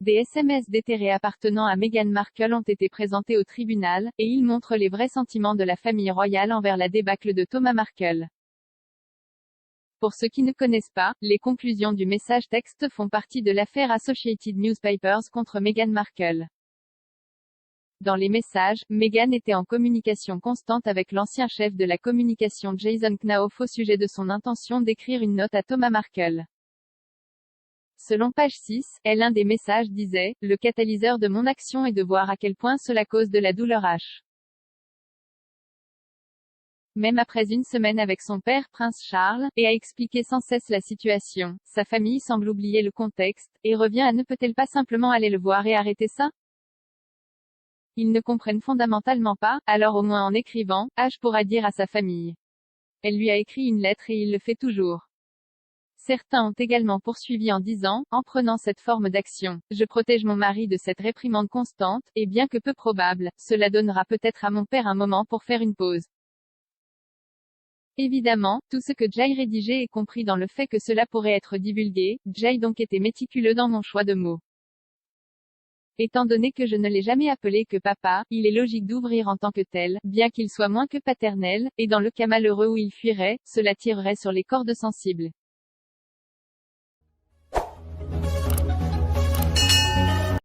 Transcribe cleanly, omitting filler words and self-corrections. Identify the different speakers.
Speaker 1: Des SMS déterrés appartenant à Meghan Markle ont été présentés au tribunal, et ils montrent les vrais sentiments de la famille royale envers la débâcle de Thomas Markle. Pour ceux qui ne connaissent pas, les conclusions du message texte font partie de l'affaire Associated Newspapers contre Meghan Markle. Dans les messages, Meghan était en communication constante avec l'ancien chef de la communication Jason Knauf au sujet de son intention d'écrire une note à Thomas Markle. Selon page 6, l'un des messages disait « Le catalyseur de mon action est de voir à quel point cela cause de la douleur H. » Même après une semaine avec son père Prince Charles, et à expliquer sans cesse la situation, sa famille semble oublier le contexte, et revient à ne peut-elle pas simplement aller le voir et arrêter ça? Ils ne comprennent fondamentalement pas, alors au moins en écrivant, H pourra dire à sa famille. Elle lui a écrit une lettre et il le fait toujours. Certains ont également poursuivi en disant, en prenant cette forme d'action, je protège mon mari de cette réprimande constante, et bien que peu probable, cela donnera peut-être à mon père un moment pour faire une pause. Évidemment, tout ce que Jay rédigeait est compris dans le fait que cela pourrait être divulgué, Jay donc était méticuleux dans mon choix de mots. Étant donné que je ne l'ai jamais appelé que papa, il est logique d'ouvrir en tant que tel, bien qu'il soit moins que paternel, et dans le cas malheureux où il fuirait, cela tirerait sur les cordes sensibles.